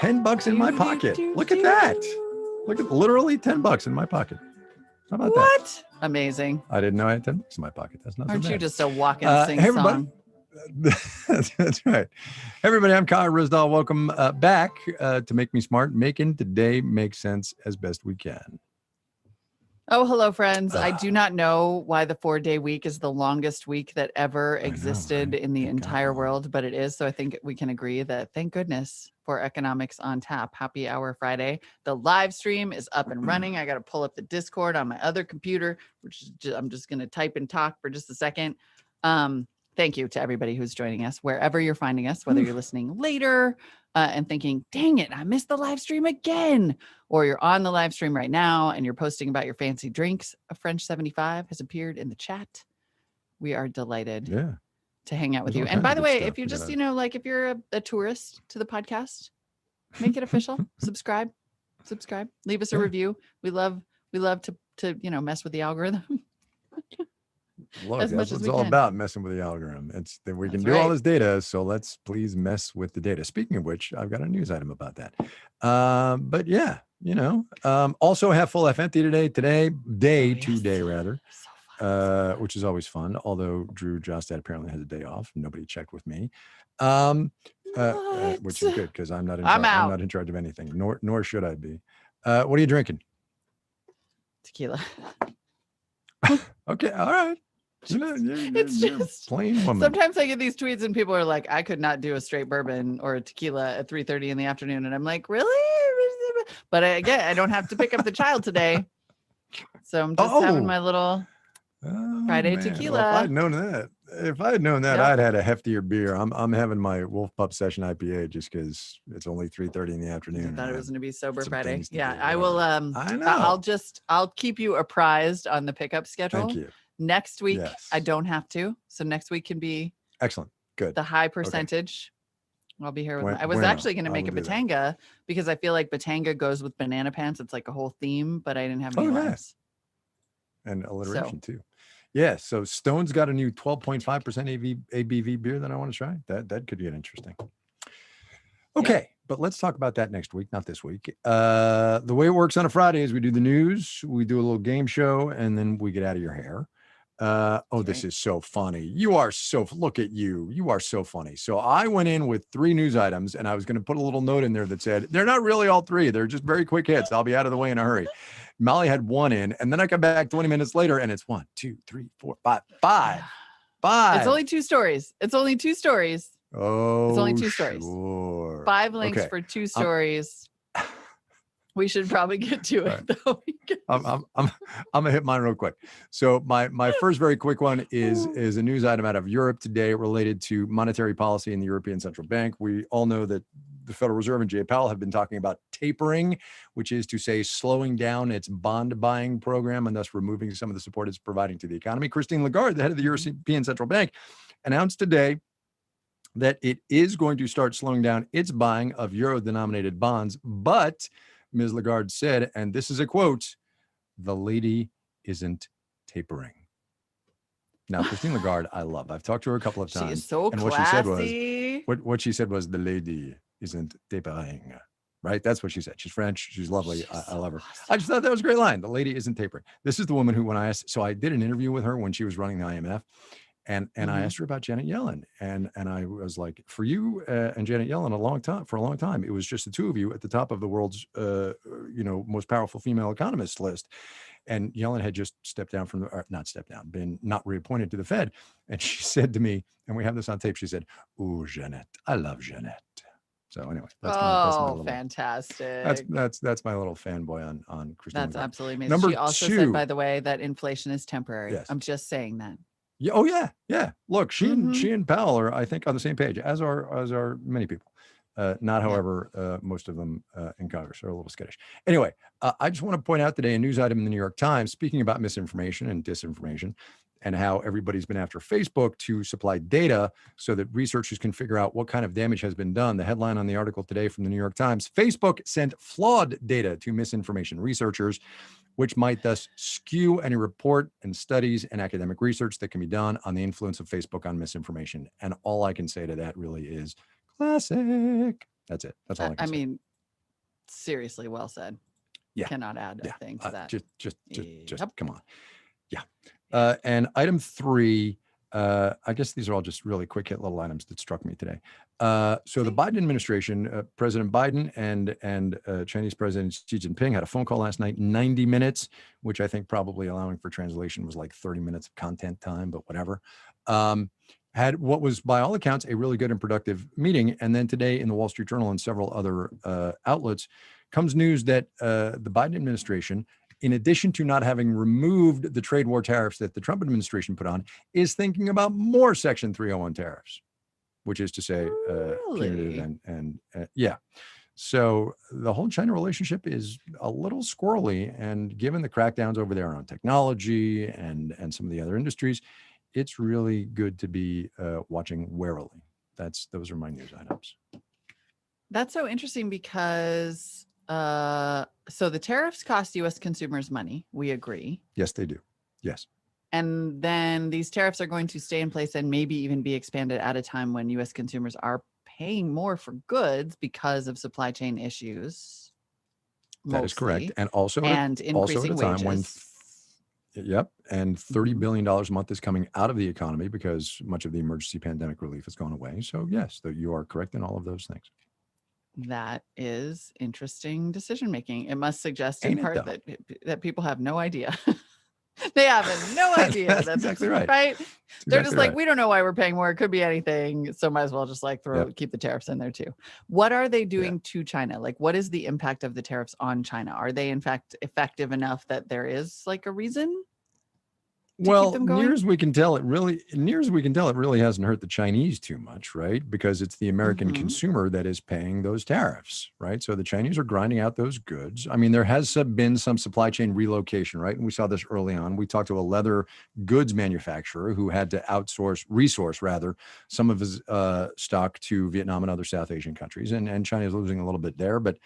$10 in my pocket. Look at that. Look at literally $10 in my pocket. How about that? What? Amazing. I didn't know I had $10 in my pocket. That's not Aren't so bad. you just a walk-in sing Hey, everybody. song? That's right. Hey, everybody, I'm Kyle Ryssdal. Welcome back to Make Me Smart, making today make sense as best we can. Oh, hello, friends. I do not know why the 4-day week is the longest week that ever existed in the entire world, but it is. So I think we can agree that thank goodness for Economics on Tap. Happy Hour Friday. The live stream is up and running. I got to pull up the Discord on my other computer, which is I'm just going to type and talk for just a second. Thank you to everybody who's joining us, wherever you're finding us, whether you're listening later and thinking, dang it, I missed the live stream again, or you're on the live stream right now and you're posting about your fancy drinks. A French 75 has appeared in the chat. We are delighted to hang out with you. And by the way, if you're just, if you're a tourist to the podcast, make it official. Subscribe, leave us a review. We love to mess with the algorithm. Look, that's what it's all about, messing with the algorithm. It's that we can do all this data, so let's please mess with the data. Speaking of which, I've got a news item about that. But yeah, also have full F empty today, which is always fun. Although Drew Jostad apparently has a day off. Nobody checked with me, which is good because I'm not in charge of anything, nor should I be. What are you drinking? Tequila. Okay, all right. It's just plain woman. Sometimes I get these tweets and people are like, I could not do a straight bourbon or a tequila at 3:30 in the afternoon. And I'm like, really? But I don't have to pick up the child today. So I'm just having my little Friday tequila. Well, if I had known that, I'd had a heftier beer. I'm having my Wolf Pup Session IPA just because it's only 3:30 in the afternoon. I thought it was going to be sober Friday. Yeah, I will. I know. I'll keep you apprised on the pickup schedule. Thank you. Next week, I don't have to. So next week can be excellent. Good. The high percentage. Okay. I'll be here with I was actually going to make a Batanga because I feel like Batanga goes with banana pants. It's like a whole theme, but I didn't have any limes. And alliteration too. Yeah. So Stone's got a new 12.5% ABV beer that I want to try. That could get interesting. Okay. Yeah. But let's talk about that next week, not this week. The way it works on a Friday is we do the news, we do a little game show, and then we get out of your hair. This is so funny. Look at you. You are so funny. So I went in with 3 news items and I was going to put a little note in there that said, they're not really all 3. They're just very quick hits. I'll be out of the way in a hurry. Molly had 1 in, and then I come back 20 minutes later and it's 1, 2, 3, 4, 5. It's only 2 stories. Oh, it's only 2 stories. Sure. 5 links for 2 stories. We should probably get to it though. I'm gonna hit mine real quick. So my first very quick one is a news item out of Europe today related to monetary policy in the European Central Bank. We all know that the Federal Reserve and Jay Powell have been talking about tapering, which is to say slowing down its bond buying program and thus removing some of the support it's providing to the economy. Christine Lagarde, the head of the European Central Bank, announced today that it is going to start slowing down its buying of euro-denominated bonds, but Ms. Lagarde said, and this is a quote, "The lady isn't tapering." Now, Christine Lagarde, I love. I've talked to her a couple of times. She is so and classy. What she said was, "The lady isn't tapering." Right? That's what she said. She's French. She's lovely. I love her. Awesome. I just thought that was a great line. The lady isn't tapering. This is the woman who, when I asked, so I did an interview with her when she was running the IMF. And I asked her about Janet Yellen, and I was like, for you and Janet Yellen, for a long time, it was just the two of you at the top of the world's most powerful female economists list. And Yellen had just been not reappointed to the Fed. And she said to me, and we have this on tape, she said, "Ooh, Janet, I love Janet." So anyway, that's my little, fantastic. That's my little fanboy on Christine. That's absolutely amazing. She also said, by the way, that inflation is temporary. Yes. I'm just saying that. Yeah. Oh yeah. Look, she and Powell are, I think, on the same page, as are many people. Not, however, most of them in Congress are a little skittish. Anyway, I just want to point out today a news item in the New York Times speaking about misinformation and disinformation and how everybody's been after Facebook to supply data so that researchers can figure out what kind of damage has been done. The headline on the article today from the New York Times: Facebook sent flawed data to misinformation researchers, which might thus skew any report and studies and academic research that can be done on the influence of Facebook on misinformation. And all I can say to that really is classic. That's it. That's all I can say. I mean, seriously well said. Yeah. Cannot add a thing to that. Just Yep. come on. Yeah. And item 3, I guess these are all just really quick hit little items that struck me today. So the Biden administration, President Biden and Chinese President Xi Jinping had a phone call last night, 90 minutes, which I think probably allowing for translation was like 30 minutes of content time, but whatever. Had what was by all accounts a really good and productive meeting. And then today in the Wall Street Journal and several other outlets comes news that the Biden administration, in addition to not having removed the trade war tariffs that the Trump administration put on, is thinking about more Section 301 tariffs, which is to say punitive and yeah. So the whole China relationship is a little squirrely, and given the crackdowns over there on technology and some of the other industries, it's really good to be watching warily. Those are my news items. That's so interesting because so the tariffs cost U.S. consumers money. We agree. Yes, they do. Yes. And then these tariffs are going to stay in place and maybe even be expanded at a time when U.S. consumers are paying more for goods because of supply chain issues. That is correct. And also increasing also at a time wages. Yep. And $30 billion a month is coming out of the economy because much of the emergency pandemic relief has gone away. So yes, you are correct in all of those things. That is interesting decision making. It must suggest in part that people have no idea. They have no idea. That's exactly right. Right? That's They're exactly just like, right. we don't know why we're paying more. It could be anything. So might as well just like keep the tariffs in there too. What are they doing to China? Like, what is the impact of the tariffs on China? Are they in fact effective enough that there is like a reason? Well, near as we can tell, it really hasn't hurt the Chinese too much, right? Because it's the American consumer that is paying those tariffs, right? So the Chinese are grinding out those goods. I mean, there has been some supply chain relocation, right? And we saw this early on. We talked to a leather goods manufacturer who had to resource some of his stock to Vietnam and other South Asian countries, and China is losing a little bit there, but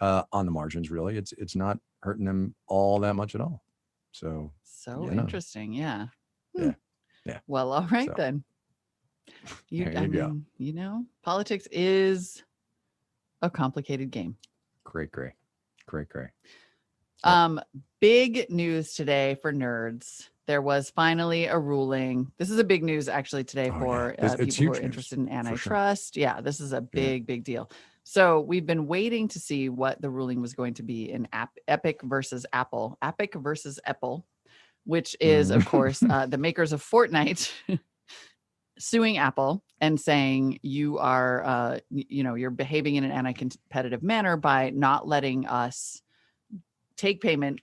on the margins, really, it's not hurting them all that much at all. So interesting. Yeah. Yeah. Well, all right then. There you go. Politics is a complicated game. Great. Big news today for nerds. There was finally a ruling. This is a big news actually today for people who are interested in antitrust. Sure. Yeah, this is a big deal. So we've been waiting to see what the ruling was going to be in Epic versus Apple. Epic versus Apple, which is, of course, the makers of Fortnite suing Apple and saying you are, you're behaving in an anti-competitive manner by not letting us take payment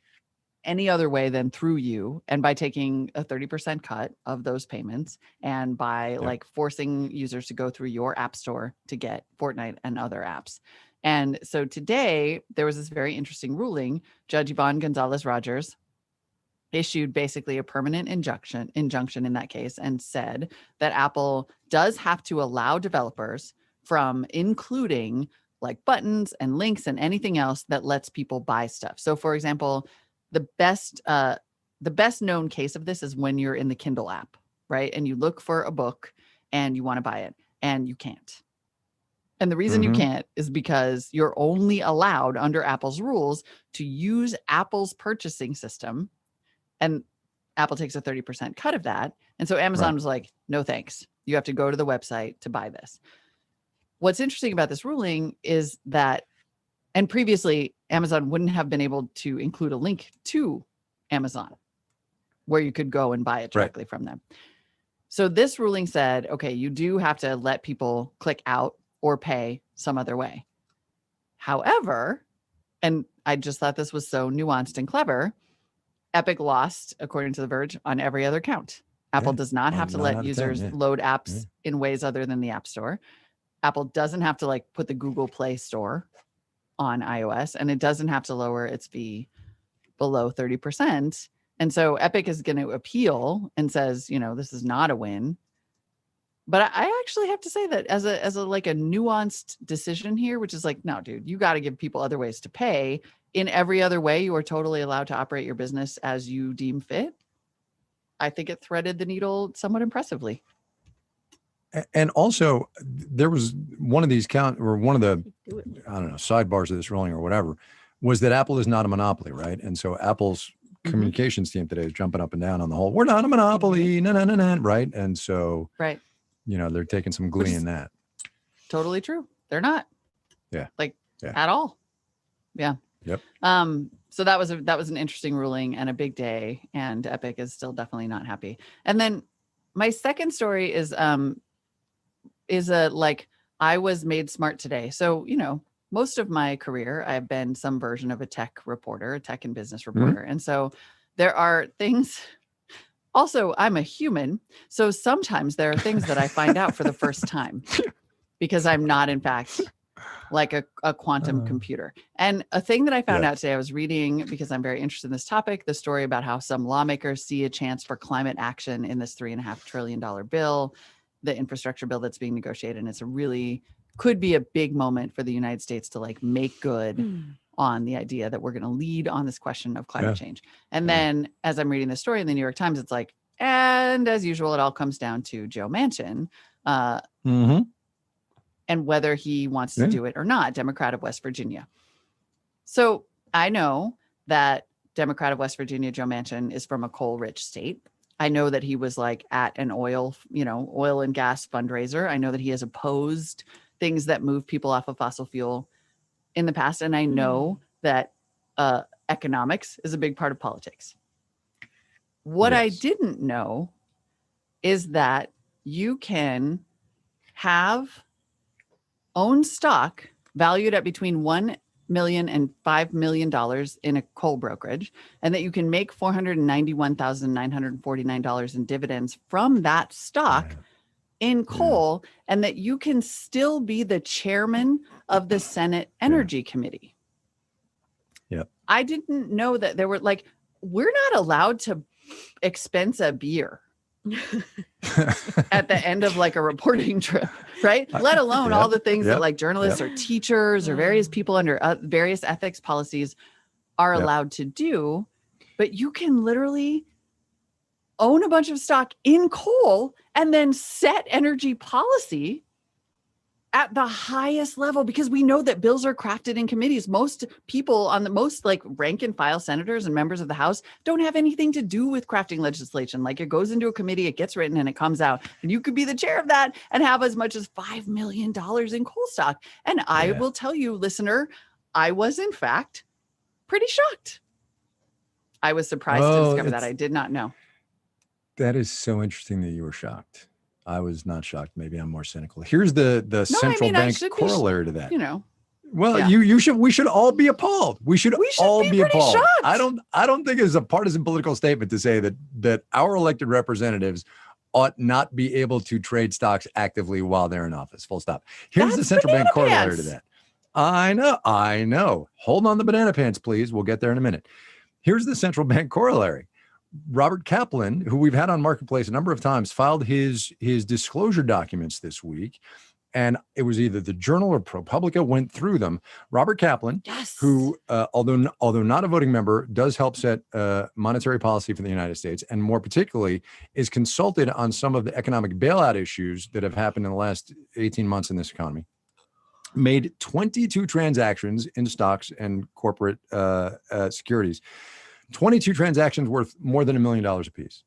any other way than through you, and by taking a 30% cut of those payments, and by like forcing users to go through your app store to get Fortnite and other apps. And so today there was this very interesting ruling. Judge Yvonne Gonzalez-Rogers issued basically a permanent injunction in that case, and said that Apple does have to allow developers from including like buttons and links and anything else that lets people buy stuff. So for example, the best known case of this is when you're in the Kindle app, right? And you look for a book and you want to buy it and you can't. And the reason you can't is because you're only allowed under Apple's rules to use Apple's purchasing system, and Apple takes a 30% cut of that. And so Amazon was like, no, thanks. You have to go to the website to buy this. What's interesting about this ruling is that, and previously Amazon wouldn't have been able to include a link to Amazon where you could go and buy it directly from them. So this ruling said, okay, you do have to let people click out or pay some other way. However, and I just thought this was so nuanced and clever, Epic lost, according to The Verge, on every other count. Apple does not have to let users load apps in ways other than the App Store. Apple doesn't have to like put the Google Play Store on iOS, and it doesn't have to lower its fee below 30%. And so Epic is going to appeal and says, this is not a win. But I actually have to say that as a like a nuanced decision here, which is like, no, dude, you got to give people other ways to pay. In every other way, you are totally allowed to operate your business as you deem fit. I think it threaded the needle somewhat impressively. And also, there was one of these I don't know, sidebars of this ruling or whatever, was that Apple is not a monopoly, right? And so Apple's communications team today is jumping up and down on the whole, we're not a monopoly, right? And so, right. They're taking some glee in that. Totally true. They're not. Yeah. At all. Yeah. Yep. So that was an interesting ruling and a big day, and Epic is still definitely not happy. And then my second story is I was made smart today. So, most of my career, I've been some version of a tech reporter, a tech and business reporter. And so there are things, also, I'm a human. So sometimes there are things that I find out for the first time because I'm not, in fact, like a quantum computer. And a thing that I found out today, I was reading, because I'm very interested in this topic, the story about how some lawmakers see a chance for climate action in this $3.5 trillion bill, the infrastructure bill that's being negotiated. And it's could be a big moment for the United States to make good on the idea that we're going to lead on this question of climate change. And then as I'm reading the story in the New York Times, it's and as usual, it all comes down to Joe Manchin and whether he wants to do it or not, Democrat of West Virginia. So I know that Democrat of West Virginia, Joe Manchin, is from a coal-rich state. I know that he was at an oil and gas fundraiser. I know that he has opposed things that move people off of fossil fuel in the past. And I know that economics is a big part of politics. What I didn't know is that you can own stock valued at between $1 million and $5 million in a coal brokerage, and that you can make $491,949 in dividends from that stock in coal, and that you can still be the chairman of the Senate Energy Committee. Yep. I didn't know that there were we're not allowed to expense a beer at the end of a reporting trip, right? Let alone all the things that journalists or teachers or various people under various ethics policies are allowed to do. But you can literally own a bunch of stock in coal and then set energy policy at the highest level, because we know that bills are crafted in committees. Most people on the most rank and file senators and members of the House don't have anything to do with crafting legislation. It goes into a committee, it gets written, and it comes out. And you could be the chair of that and have as much as $5 million in coal stock. And I will tell you, listener, I was in fact pretty shocked. I was surprised to discover that. I did not know. That is so interesting that you were shocked. I was not shocked. Maybe I'm more cynical. Here's the central bank corollary to that. Well, we should all be appalled. We should all be appalled. Shocked. I don't think it's a partisan political statement to say that our elected representatives ought not be able to trade stocks actively while they're in office. Full stop. Here's the central bank corollary to that. I know. Hold on the banana pants, please. We'll get there in a minute. Here's the central bank corollary. Robert Kaplan, who we've had on Marketplace a number of times, filed his disclosure documents this week. And it was either the Journal or ProPublica went through them. Robert Kaplan, who, although not a voting member, does help set monetary policy for the United States, and more particularly is consulted on some of the economic bailout issues that have happened in the last 18 months in this economy, made 22 transactions in stocks and corporate securities. 22 transactions worth more than $1 million apiece.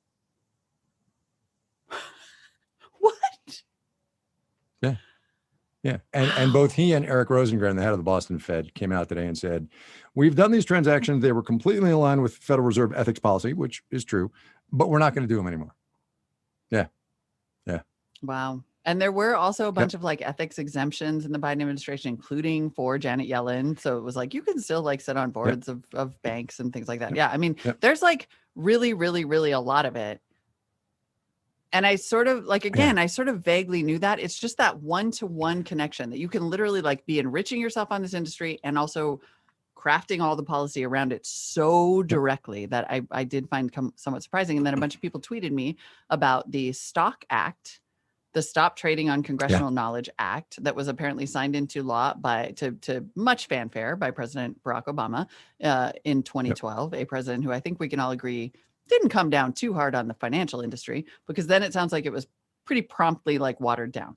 What? Yeah. And both he and Eric Rosengren, the head of the Boston Fed, came out today and said, we've done these transactions. They were completely in line with Federal Reserve ethics policy, which is true, but we're not going to do them anymore. Yeah. Wow. And there were also a bunch of ethics exemptions in the Biden administration, including for Janet Yellen. So it was you can still sit on boards of banks and things like that. Yeah. I mean, there's really, really, really a lot of it. And I sort of I sort of vaguely knew that. It's just that one-to-one connection that you can literally be enriching yourself on this industry and also crafting all the policy around it so directly that I did find somewhat surprising. And then a bunch of people tweeted me about the STOCK Act, the Stop Trading on Congressional Knowledge Act, that was apparently signed into law to much fanfare by President Barack Obama in 2012, a president who I think we can all agree didn't come down too hard on the financial industry, because then it sounds like it was pretty promptly watered down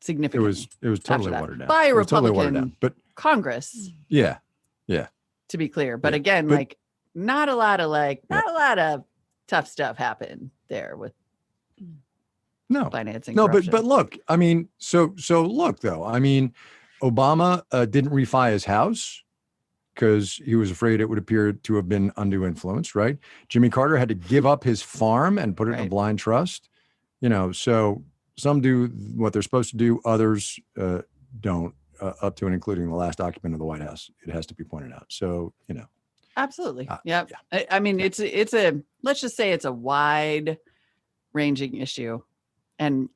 significantly. It was totally watered down by a Republican totally watered down. But Congress, Yeah. to be clear. But Yeah. again, But- like not a lot of tough stuff happened there with No. financing. No, corruption. but look, I mean, so look though, I mean, Obama didn't refi his house because he was afraid it would appear to have been undue influence, right? Jimmy Carter had to give up his farm and put it in a Right. blind trust, so some do what they're supposed to do, others don't, up to and including the last occupant of the White House. It has to be pointed out. So, Absolutely. yeah. I mean, it's a, let's just say it's a wide ranging issue, and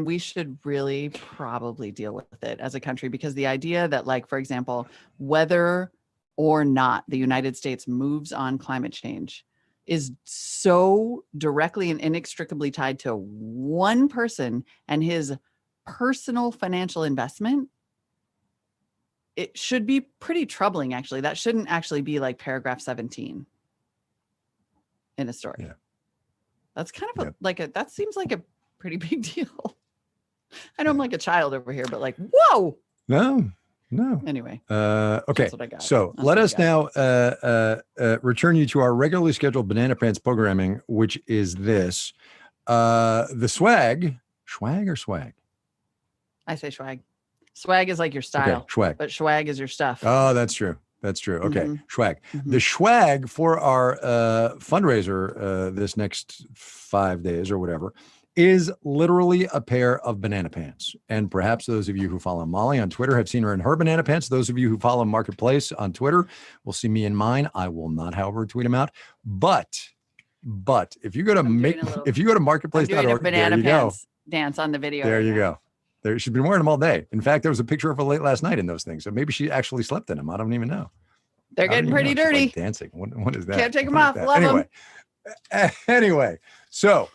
we should really probably deal with it as a country, because the idea that, like, for example, whether or not the United States moves on climate change is so directly and inextricably tied to one person and his personal financial investment, it should be pretty troubling, actually. That shouldn't actually be like paragraph 17 in a story. Yeah. That's kind of that seems like a pretty big deal. I know I'm like a child over here, but like, whoa. No. Anyway. Okay. That's what I got. So That's let what I us now return you to our regularly scheduled Banana Pants programming, which is this. The swag or swag? I say swag. Swag is like your style. Okay, swag. But swag is your stuff. Oh, that's true. Okay, Mhm. swag. Mhm. The swag for our fundraiser this next 5 days or whatever is literally a pair of banana pants. And perhaps those of you who follow Molly on Twitter have seen her in her banana pants. Those of you who follow Marketplace on Twitter will see me in mine. I will not, however, tweet them out. But if you go to marketplace.org, I'm doing a banana there you pants dance on the video. There right you now. go. She's been wearing them all day. In fact, there was a picture of her late last night in those things. So maybe she actually slept in them. I don't even know. They're I don't getting even pretty know. She's, dirty. like, dancing. What is that? Can't take them What is off. that? Love them. Anyway, so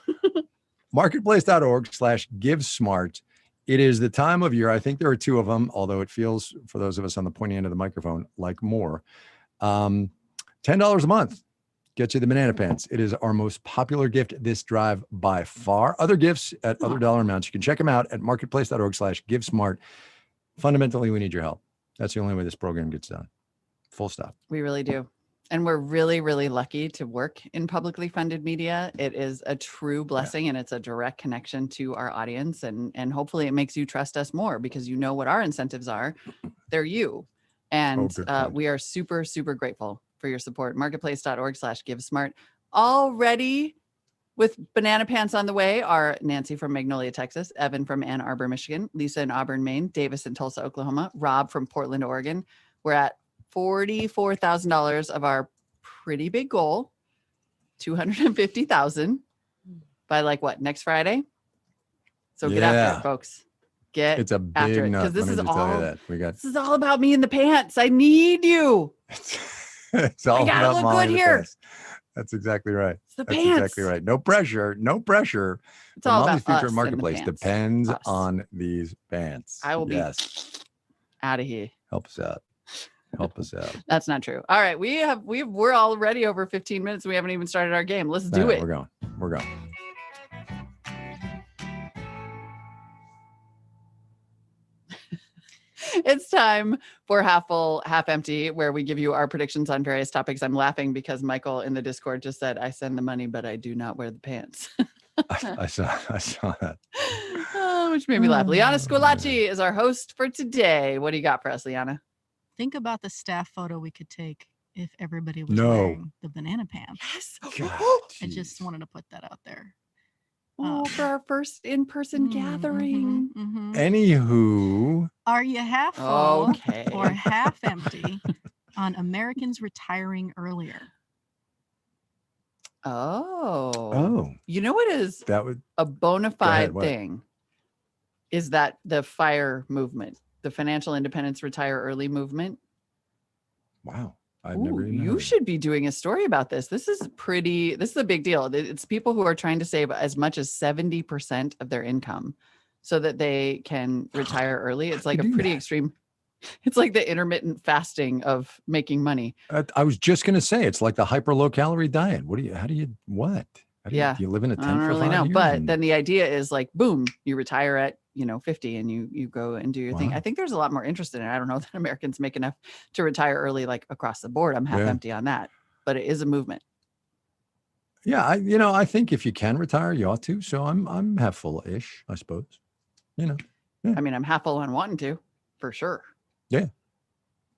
marketplace.org/GiveSmart. It is the time of year. I think there are two of them, although it feels for those of us on the pointy end of the microphone like more. $10 a month gets you the banana pants. It is our most popular gift this drive by far. Other gifts at other dollar amounts. You can check them out at marketplace.org/GiveSmart. Fundamentally, we need your help. That's the only way this program gets done. Full stop. We really do. And we're really, really lucky to work in publicly funded media. It is a true blessing, and it's a direct connection to our audience. And hopefully it makes you trust us more, because you know what our incentives are. They're you. And we are super, super grateful for your support. Marketplace.org/GiveSmart. Already with banana pants on the way are Nancy from Magnolia, Texas, Evan from Ann Arbor, Michigan, Lisa in Auburn, Maine, Davis in Tulsa, Oklahoma, Rob from Portland, Oregon. We're at $44,000 of our pretty big goal, $250,000 by next Friday. So get after it, folks. It's a big nut. This Let me just tell you that. This is all about me in the pants. I need you. It's all gotta about look Molly good in the here. pants. That's exactly right. It's the That's pants. exactly right. No pressure. It's all Molly's about future us in Marketplace and the pants. depends Us. on these pants. I will be Yes. out of here. Help us out. That's not true. All right, we're already over 15 minutes. We haven't even started our game. Let's do it. We're going. It's time for Half Full, Half Empty, where we give you our predictions on various topics. I'm laughing because Michael in the Discord just said, "I send the money, but I do not wear the pants." I saw that. Which made me laugh. Liana Scolacci is our host for today. What do you got for us, Liana? Think about the staff photo we could take if everybody was wearing the banana pants. Yes. I just wanted to put that out there. For our first in-person gathering. Anywho, are you half full Okay. or half empty on Americans retiring earlier? Oh. You know what is a bona fide thing? Is that the FIRE movement, the Financial Independence Retire Early movement? Wow. I've never even you should be doing a story about this. This is a big deal. It's people who are trying to save as much as 70% of their income so that they can retire early. It's like a pretty extreme. It's like the intermittent fasting of making money. I was just going to say, it's like the hyper low calorie diet. What? Yeah. Do you live in a I tent don't for really 5 know. years? But And- then the idea is like, boom, you retire at, 50 and you go and do your thing. Wow. I think there's a lot more interest in it. I don't know that Americans make enough to retire early, like across the board. I'm half Yeah. empty on that, but it is a movement. Yeah, I think if you can retire, you ought to. So I'm half full-ish, I suppose. Yeah. I mean, I'm half full on wanting to, for sure. Yeah.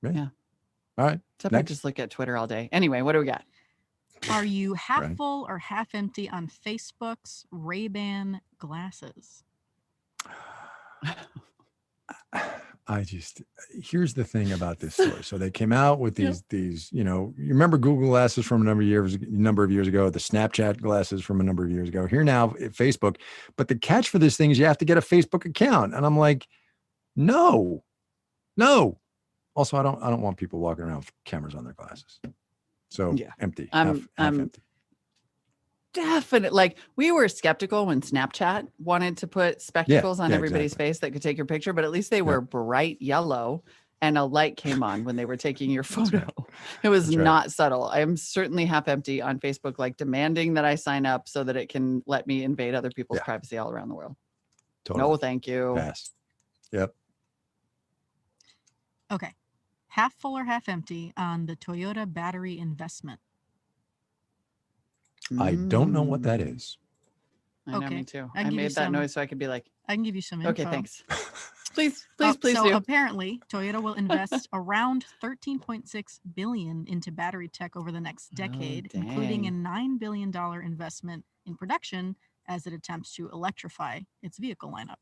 Yeah. All right. Except I Next. just look at Twitter all day. Anyway, what do we got? Are you half Right. full or half empty on Facebook's Ray-Ban glasses? Here's the thing about this story. So they came out with these, you remember Google glasses from a number of years ago, the Snapchat glasses from a number of years ago. Here now at Facebook, but the catch for this thing is you have to get a Facebook account, and I'm like, no. Also, I don't want people walking around with cameras on their glasses. So Yeah. empty, I'm half empty. Definitely. Like, we were skeptical when Snapchat wanted to put spectacles on yeah, everybody's exactly. face that could take your picture, but at least they were bright yellow and a light came on when they were taking your photo. It was That's right. not subtle. I am certainly half empty on Facebook, like demanding that I sign up so that it can let me invade other people's Yeah. privacy all around the world. Totally. No, thank you. Pass. Yep. Okay. Half full or half empty on the Toyota battery investment? I don't know what that Mm. is. I know, Okay. me too. I I can give you made that some noise so I could be like, I can give you some info. okay, thanks. Please So do. apparently, Toyota will invest around $13.6 billion into battery tech over the next decade, including a dang. $9 billion investment in production as it attempts to electrify its vehicle lineup.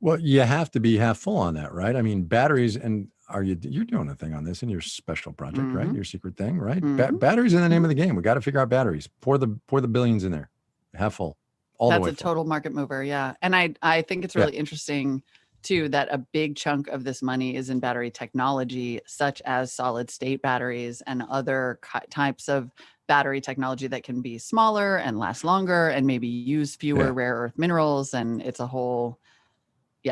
Well, you have to be half full on that, right? I mean, batteries, and you're doing a thing on this in your special project, right? Mhm. Your secret thing, right? Mhm. Batteries in the name of the game. We got to figure out batteries. Pour the billions in there. Half full. All the That's way a full. total market mover. Yeah. And I think it's really interesting too, that a big chunk of this money is in battery technology, such as solid state batteries and other types of battery technology that can be smaller and last longer and maybe use fewer rare earth minerals. And it's a whole,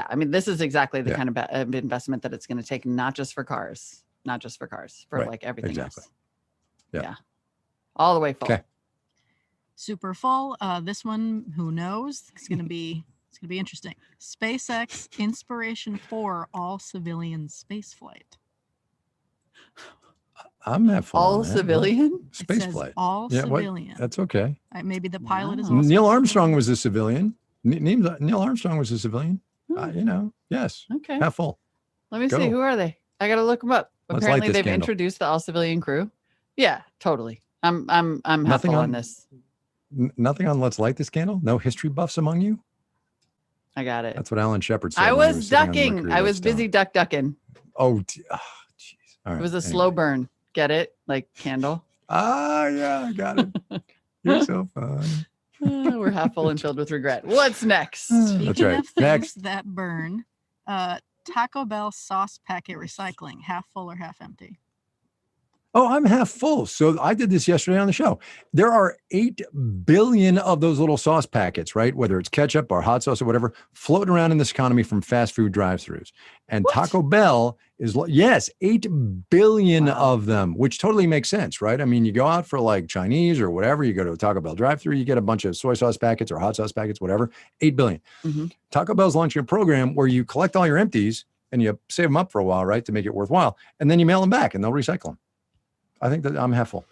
I mean, this is exactly the kind of investment that it's going to take, not just for cars, for Right. like everything Exactly. else. Yeah. All the way full. Okay. Super full. This one, who knows? It's gonna be interesting. SpaceX Inspiration 4 all civilian space flight. I'm half full. All on that. civilian? It says Space flight. all Yeah, what? civilian. That's okay. Maybe the pilot is Wow. also Neil a Armstrong civilian. was a civilian. Neil Armstrong was a civilian. Yes. Okay. Half full. Let me Go. see. Who are they? I gotta look them up. Let's light Apparently, this they've candle. introduced the all civilian crew. Yeah, totally. I'm half Nothing full on on- this. Nothing on Let's Light This Candle? No history buffs among you? I got it. That's what Alan Shepard said. I when he was sitting on ducking. Mercury I was Redstone. busy ducking. Oh, jeez. All right. It was a slow burn. Get it? Like candle. Yeah, I got it. You're so fun. We're half full and filled with regret. What's next? Speaking right. of things Next. that burn, Taco Bell sauce packet recycling, half full or half empty? Oh, I'm half full. So I did this yesterday on the show. There are 8 billion of those little sauce packets, right? Whether it's ketchup or hot sauce or whatever, floating around in this economy from fast food drive-thrus. And What? Taco Bell is, yes, 8 billion Wow. of them, which totally makes sense, right? I mean, you go out for like Chinese or whatever, you go to a Taco Bell drive-thru, you get a bunch of soy sauce packets or hot sauce packets, whatever, 8 billion. Mhm. Taco Bell's launching a program where you collect all your empties and you save them up for a while, right? To make it worthwhile. And then you mail them back and they'll recycle them. I think that I'm half full.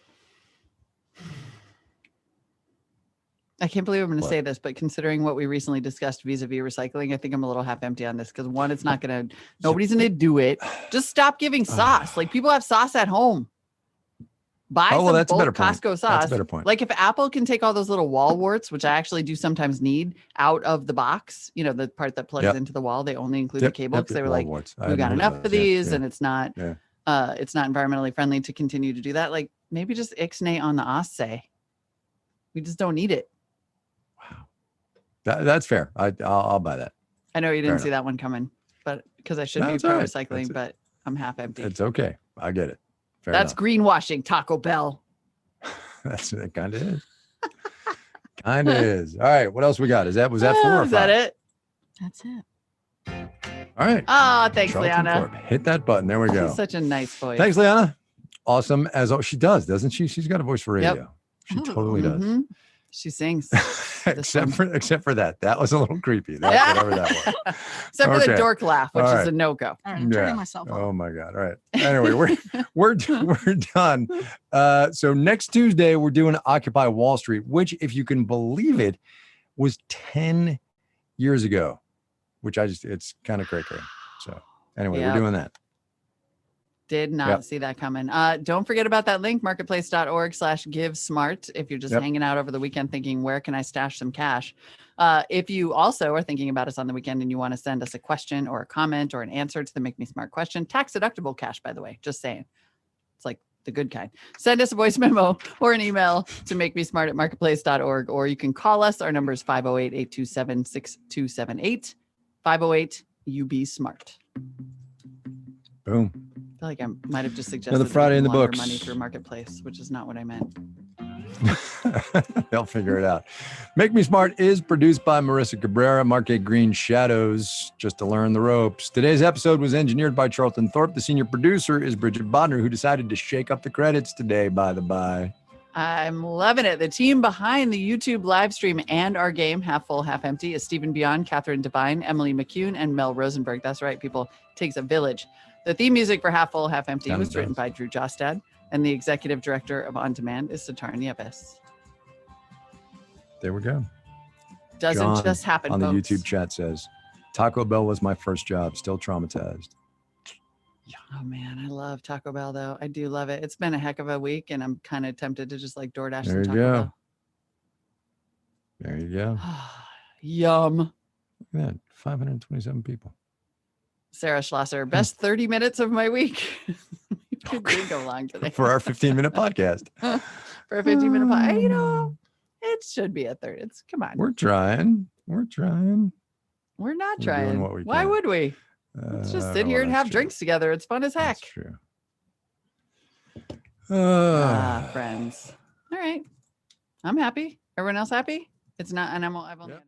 I can't believe I'm going to What? say this, but considering what we recently discussed vis-a-vis recycling, I think I'm a little half empty on this because one, it's not going to, nobody's going to do it. Just stop giving sauce. Like, people have sauce at home. Buy some that's a bulk better point. Costco sauce. That's a better point. Like, if Apple can take all those little wall warts, which I actually do sometimes need, out of the box, the part that plugs Yep. into the wall, they only include the cable because they were like, we we got enough of these and it's not environmentally friendly to continue to do that. Like, maybe just ixnay on the Osse. We just don't need it. That's fair. I'll buy that. I know you Fair didn't see that one coming, but because I should No, be it's all pro right. recycling, but I'm half empty. It's okay. I get it. Fair That's enough. greenwashing, Taco Bell. It kind of is. Kind of is. All right. What else we got? Was that 4 or 5? Is that it? That's it. All right. Oh, thanks, Charlton Liana. Corp. Hit that button. There we go. She's such a nice voice. Thanks, Liana. Awesome. She does, doesn't she? She's got a voice for radio. Yep. She Ooh. totally does. Mhm. She sings. except for that. That was a little creepy. That's whatever that was. Except for the Okay. dork laugh, which All is right. a no-go. All right, I'm turning myself Oh off. my God. All right. Anyway, we're done. So next Tuesday, we're doing Occupy Wall Street, which, if you can believe it, was 10 years ago, which it's kind of cray. So anyway, Yep. we're doing that. Did not see that coming. Don't forget about that link, marketplace.org/give-smart. If you're just hanging out over the weekend thinking, where can I stash some cash? If you also are thinking about us on the weekend and you want to send us a question or a comment or an answer to the Make Me Smart question, tax deductible cash, by the way, just saying. It's like the good kind. Send us a voice memo or an email to makemesmart@marketplace.org, or you can call us. Our number is 508-827-6278, 508-UB-SMART. Boom. I feel like I might have just suggested Another Friday in the launder books. money through Marketplace, which is not what I meant. They'll figure it out. Make Me Smart is produced by Marissa Cabrera, Marquette Green Shadows, just to learn the ropes. Today's episode was engineered by Charlton Thorpe. The senior producer is Bridget Bodner, who decided to shake up the credits today, by the by. I'm loving it. The team behind the YouTube live stream and our game, Half Full, Half Empty, is Stephen Beyond, Catherine Devine, Emily McCune, and Mel Rosenberg. That's right, people. It takes a village. The theme music for Half Full, Half Empty was written by Drew Jostad, and the executive director of On Demand is Sitar Nieves. There we go. Doesn't John just happen, on the folks. YouTube chat says, Taco Bell was my first job, still traumatized. Oh man, I love Taco Bell though. I do love it. It's been a heck of a week, and I'm kind of tempted to just like DoorDash There some you Taco go. Bell. There you go. Yum. Look at that, 527 people. Sarah Schlosser, best 30 minutes of my week. It did go long today. For our 15-minute podcast. For a 15-minute podcast. You know, it should be a third. It's come on. We're trying. We're trying. We're not We're trying. doing what we Why can. would we? Let's just sit well, here and that's have true. drinks together. It's fun as heck. That's true. Friends. All right. I'm happy. Everyone else happy? It's not, and I've only had